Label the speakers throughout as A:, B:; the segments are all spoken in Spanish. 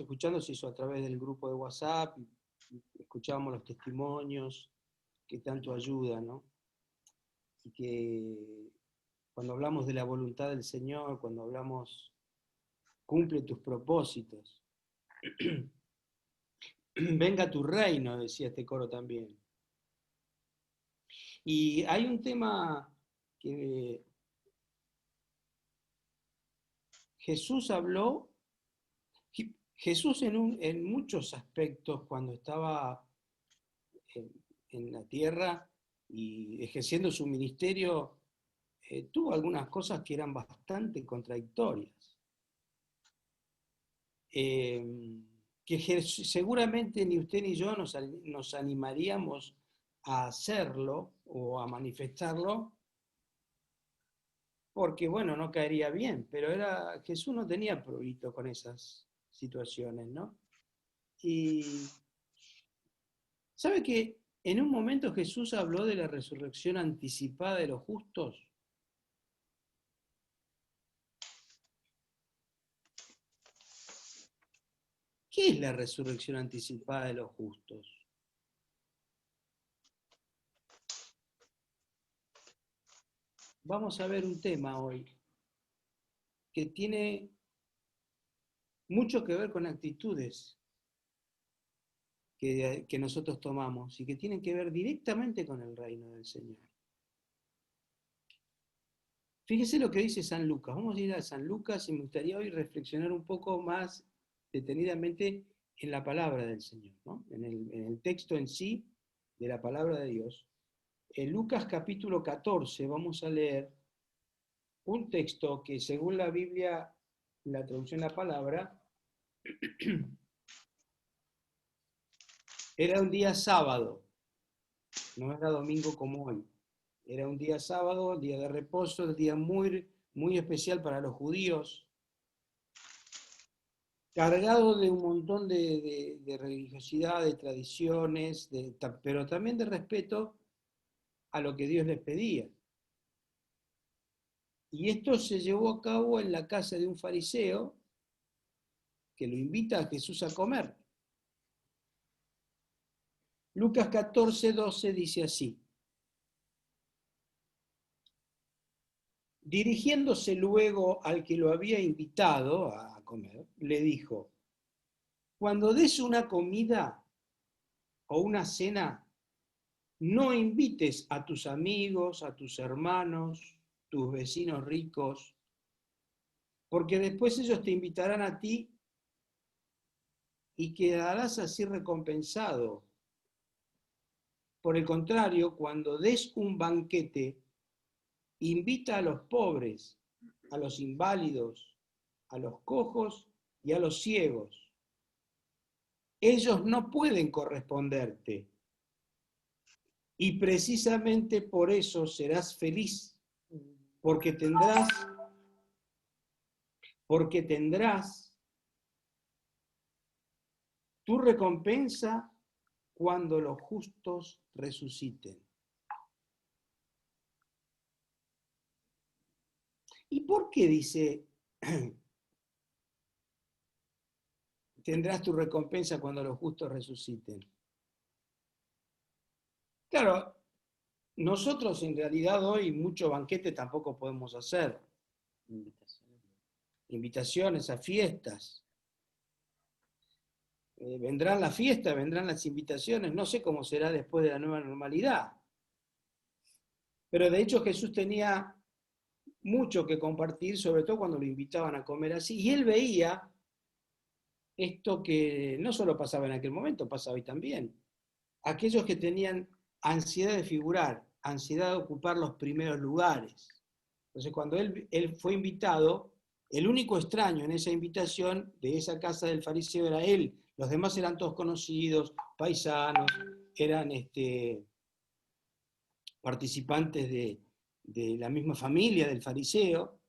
A: escuchando se hizo a través del grupo de WhatsApp, y escuchábamos los testimonios que tanto ayudan, ¿no? Y que cuando hablamos de la voluntad del Señor, cuando hablamos, cumple tus propósitos, venga tu reino, decía este coro también. Y hay un tema que Jesús habló, Jesús en muchos aspectos cuando estaba en, en la tierra y ejerciendo su ministerio, tuvo algunas cosas que eran bastante contradictorias. Que seguramente ni usted ni yo nos animaríamos a hacerlo o a manifestarlo, porque bueno, no caería bien, pero Jesús no tenía prurito con esas situaciones, ¿no? Y ¿sabe que en un momento Jesús habló de la resurrección anticipada de los justos? ¿Qué es la resurrección anticipada de los justos? Vamos a ver un tema hoy que tiene mucho que ver con actitudes que nosotros tomamos y que tienen que ver directamente con el reino del Señor. Fíjese lo que dice San Lucas. Vamos a ir a San Lucas y me gustaría hoy reflexionar un poco más detenidamente en la palabra del Señor, ¿no? En el texto en sí de la palabra de Dios. En Lucas capítulo 14 vamos a leer un texto que según la Biblia, la traducción de la palabra, era un día sábado, no era domingo como hoy. Era un día sábado, el día de reposo, el día muy, muy especial para los judíos, cargado de un montón de religiosidad, de tradiciones, pero también de respeto a lo que Dios les pedía. Y esto se llevó a cabo en la casa de un fariseo que lo invita a Jesús a comer. Lucas 14, 12 dice así: dirigiéndose luego al que lo había invitado a comer, le dijo: cuando des una comida o una cena, no invites a tus amigos, a tus hermanos, tus vecinos ricos, porque después ellos te invitarán a ti y quedarás así recompensado. Por el contrario, cuando des un banquete, invita a los pobres, a los inválidos, a los cojos y a los ciegos. Ellos no pueden corresponderte y precisamente por eso serás feliz, porque tendrás tu recompensa cuando los justos resuciten. ¿Y por qué dice tendrás tu recompensa cuando los justos resuciten? Claro, nosotros en realidad hoy mucho banquete tampoco podemos hacer. Invitaciones a fiestas. Vendrán las fiestas, vendrán las invitaciones, no sé cómo será después de la nueva normalidad. Pero de hecho Jesús tenía mucho que compartir, sobre todo cuando lo invitaban a comer así, y él veía esto que no solo pasaba en aquel momento, pasa hoy también. Aquellos que tenían ansiedad de figurar, ansiedad de ocupar los primeros lugares. Entonces cuando él fue invitado, el único extraño en esa invitación de esa casa del fariseo era él. Los demás eran todos conocidos, paisanos, eran participantes de la misma familia del fariseo.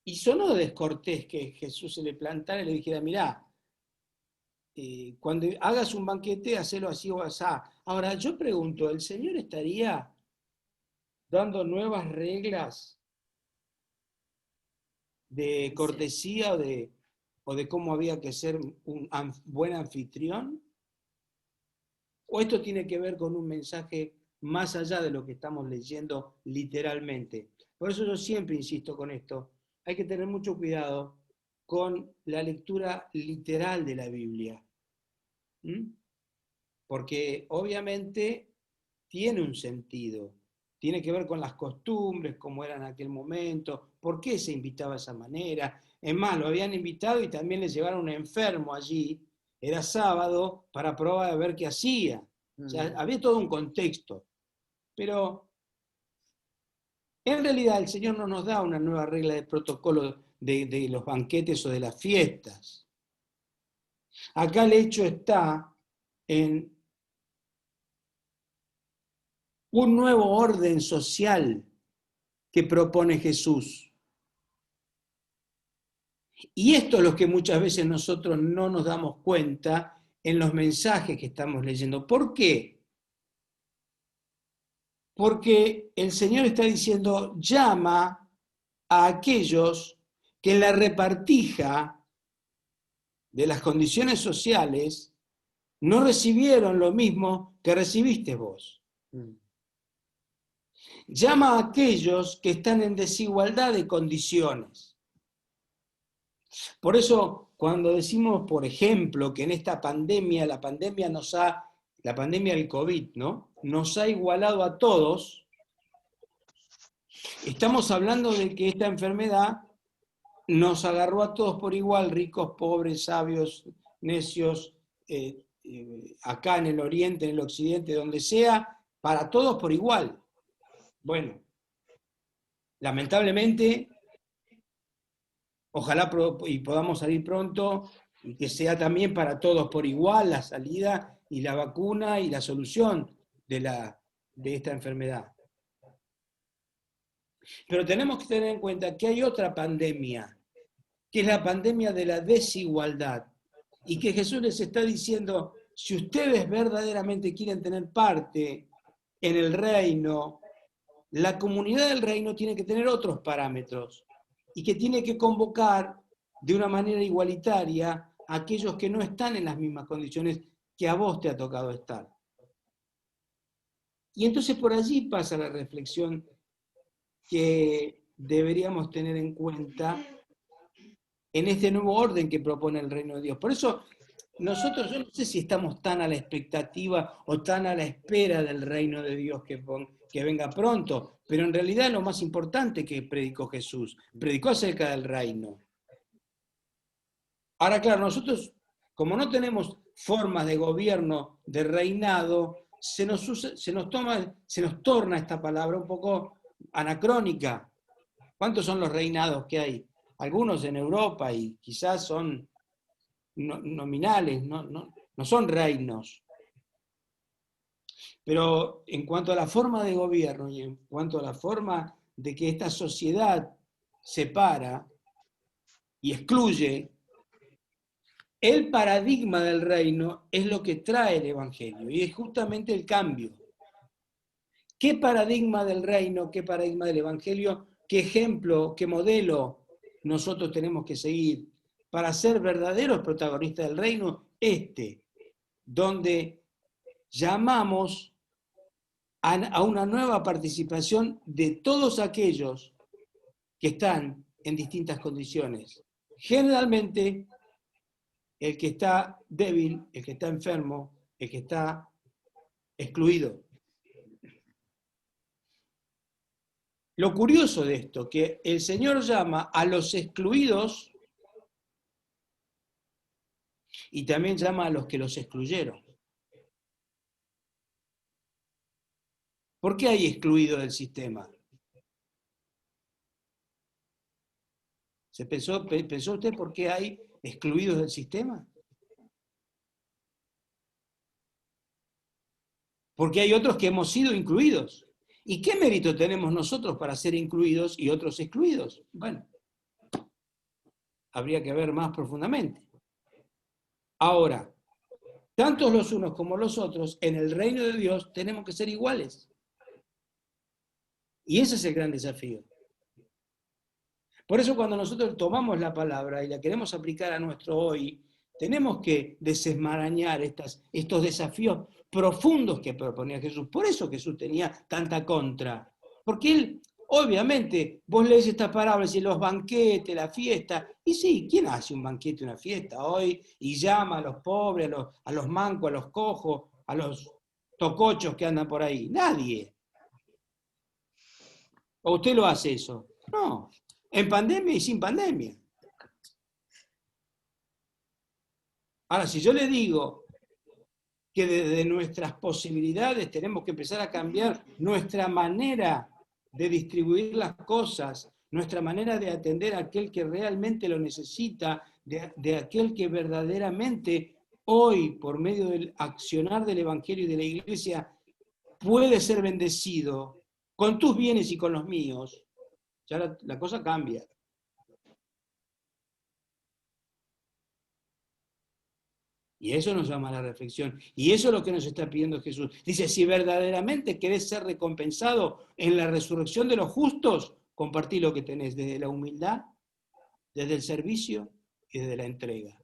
A: Y sonó descortés que Jesús se le plantara y le dijera: mirá, cuando hagas un banquete, hacelo así o asá. Ahora, yo pregunto, ¿el Señor estaría dando nuevas reglas de cortesía o de cómo había que ser un buen anfitrión? ¿O esto tiene que ver con un mensaje más allá de lo que estamos leyendo literalmente? Por eso yo siempre insisto con esto. Hay que tener mucho cuidado con la lectura literal de la Biblia. Porque obviamente tiene un sentido. Tiene que ver con las costumbres, cómo era en aquel momento, por qué se invitaba de esa manera. Es más, lo habían invitado y también le llevaron un enfermo allí. Era sábado para probar a ver qué hacía. O sea, había todo un contexto. Pero en realidad el Señor no nos da una nueva regla de protocolo de los banquetes o de las fiestas. Acá el hecho está en un nuevo orden social que propone Jesús. Y esto es lo que muchas veces nosotros no nos damos cuenta en los mensajes que estamos leyendo. ¿Por qué? Porque el Señor está diciendo, llama a aquellos que en la repartija de las condiciones sociales no recibieron lo mismo que recibiste vos. Llama a aquellos que están en desigualdad de condiciones. Por eso, cuando decimos, por ejemplo, que en esta pandemia, la pandemia del COVID, ¿no? Nos ha igualado a todos, estamos hablando de que esta enfermedad nos agarró a todos por igual, ricos, pobres, sabios, necios, acá en el oriente, en el occidente, donde sea, para todos por igual. Bueno, lamentablemente, ojalá y podamos salir pronto y que sea también para todos por igual la salida y la vacuna y la solución de esta enfermedad. Pero tenemos que tener en cuenta que hay otra pandemia, que es la pandemia de la desigualdad, y que Jesús les está diciendo, si ustedes verdaderamente quieren tener parte en el reino, la comunidad del reino tiene que tener otros parámetros y que tiene que convocar de una manera igualitaria a aquellos que no están en las mismas condiciones que a vos te ha tocado estar. Y entonces por allí pasa la reflexión que deberíamos tener en cuenta en este nuevo orden que propone el reino de Dios. Por eso nosotros, yo no sé si estamos tan a la expectativa o tan a la espera del reino de Dios que venga pronto, pero en realidad lo más importante que predicó Jesús, predicó acerca del reino. Ahora, claro, nosotros, como no tenemos formas de gobierno, de reinado, se nos torna esta palabra un poco anacrónica. ¿Cuántos son los reinados que hay? Algunos en Europa y quizás son nominales, no son reinos. Pero en cuanto a la forma de gobierno y en cuanto a la forma de que esta sociedad separa y excluye, el paradigma del reino es lo que trae el Evangelio y es justamente el cambio. ¿Qué paradigma del reino, qué paradigma del Evangelio, qué ejemplo, qué modelo nosotros tenemos que seguir para ser verdaderos protagonistas del reino? Donde llamamos a una nueva participación de todos aquellos que están en distintas condiciones. Generalmente, el que está débil, el que está enfermo, el que está excluido. Lo curioso de esto, que el Señor llama a los excluidos y también llama a los que los excluyeron. ¿Por qué hay excluidos del sistema? ¿Pensó usted por qué hay excluidos del sistema? Porque hay otros que hemos sido incluidos. ¿Y qué mérito tenemos nosotros para ser incluidos y otros excluidos? Bueno, habría que ver más profundamente. Ahora, tanto los unos como los otros, en el reino de Dios tenemos que ser iguales. Y ese es el gran desafío. Por eso cuando nosotros tomamos la palabra y la queremos aplicar a nuestro hoy, tenemos que desesmarañar estos desafíos profundos que proponía Jesús. Por eso Jesús tenía tanta contra. Porque él, obviamente, vos lees estas parábolas y los banquetes, la fiesta, y sí, ¿quién hace un banquete, una fiesta hoy y llama a los pobres, a los mancos, a los cojos, a los tocochos que andan por ahí? Nadie. ¿O usted lo hace eso? No. En pandemia y sin pandemia. Ahora, si yo le digo que desde nuestras posibilidades tenemos que empezar a cambiar nuestra manera de distribuir las cosas, nuestra manera de atender a aquel que realmente lo necesita, de aquel que verdaderamente hoy, por medio del accionar del Evangelio y de la Iglesia, puede ser bendecido con tus bienes y con los míos, ya la cosa cambia. Y eso nos llama a la reflexión. Y eso es lo que nos está pidiendo Jesús. Dice, si verdaderamente querés ser recompensado en la resurrección de los justos, compartí lo que tenés desde la humildad, desde el servicio y desde la entrega.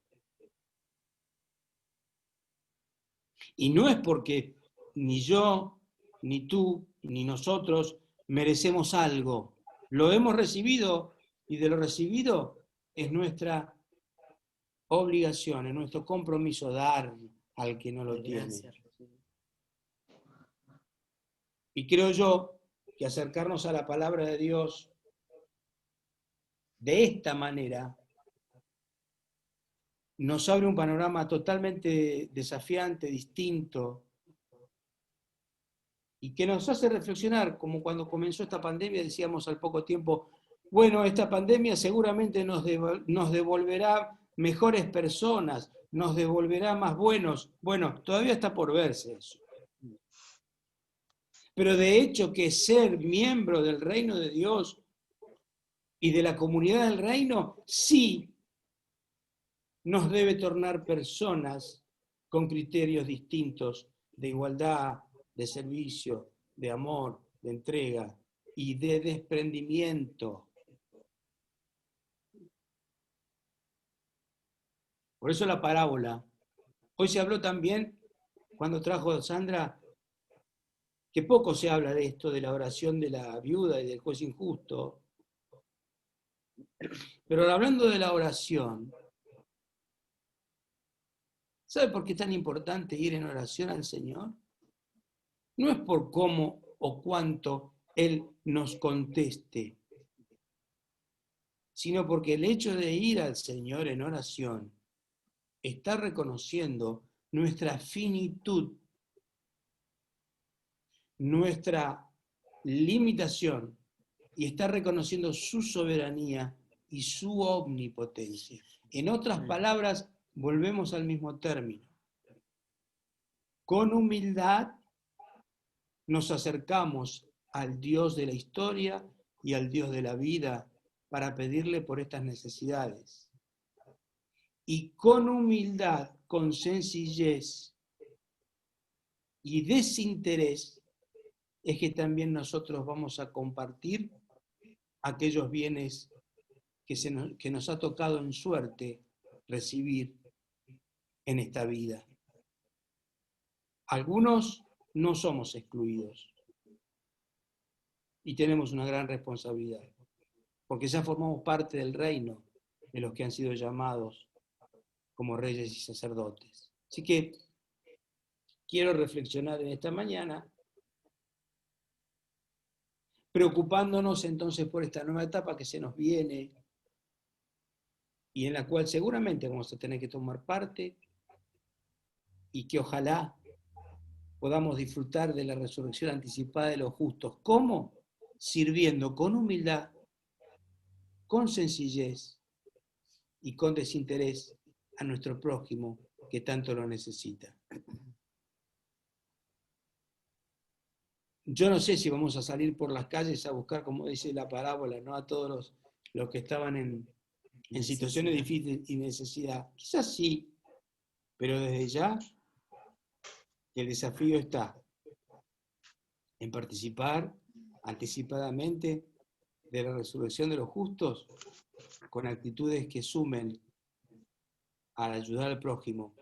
A: Y no es porque ni yo, ni tú, ni nosotros merecemos algo. Lo hemos recibido y de lo recibido es nuestra obligación, es nuestro compromiso dar al que no lo tiene. Y creo yo que acercarnos a la palabra de Dios de esta manera nos abre un panorama totalmente desafiante, distinto, y que nos hace reflexionar, como cuando comenzó esta pandemia, decíamos al poco tiempo, bueno, esta pandemia seguramente nos devolverá mejores personas, nos devolverá más buenos. Bueno, todavía está por verse eso. Pero de hecho que ser miembro del reino de Dios y de la comunidad del reino, sí nos debe tornar personas con criterios distintos de igualdad, de servicio, de amor, de entrega y de desprendimiento. Por eso la parábola. Hoy se habló también, cuando trajo Sandra, que poco se habla de esto, de la oración de la viuda y del juez injusto. Pero hablando de la oración, ¿sabe por qué es tan importante ir en oración al Señor? No es por cómo o cuánto Él nos conteste, sino porque el hecho de ir al Señor en oración está reconociendo nuestra finitud, nuestra limitación, y está reconociendo su soberanía y su omnipotencia. En otras palabras, volvemos al mismo término. Con humildad nos acercamos al Dios de la historia y al Dios de la vida para pedirle por estas necesidades. Y con humildad, con sencillez y desinterés, es que también nosotros vamos a compartir aquellos bienes que nos ha tocado en suerte recibir en esta vida. Algunos no somos excluidos y tenemos una gran responsabilidad, porque ya formamos parte del reino de los que han sido llamados como reyes y sacerdotes. Así que quiero reflexionar en esta mañana, preocupándonos entonces por esta nueva etapa que se nos viene y en la cual seguramente vamos a tener que tomar parte y que ojalá podamos disfrutar de la resurrección anticipada de los justos. ¿Cómo? Sirviendo con humildad, con sencillez y con desinterés a nuestro prójimo que tanto lo necesita. Yo no sé si vamos a salir por las calles a buscar, como dice la parábola, ¿no? A todos los que estaban en situaciones difíciles y necesidad. Quizás sí, pero desde ya el desafío está en participar anticipadamente de la resurrección de los justos con actitudes que sumen a ayudar al prójimo,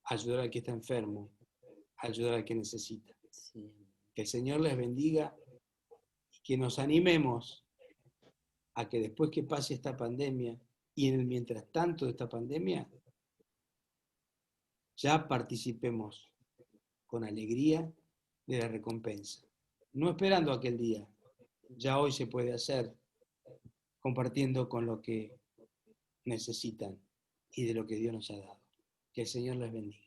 A: a ayudar al que está enfermo, a ayudar al que necesita.
B: Sí.
A: Que el Señor les bendiga y que nos animemos a que después que pase esta pandemia y en el mientras tanto de esta pandemia, ya participemos con alegría de la recompensa. No esperando aquel día, ya hoy se puede hacer compartiendo con lo que necesitan y de lo que Dios nos ha dado. Que el Señor les bendiga.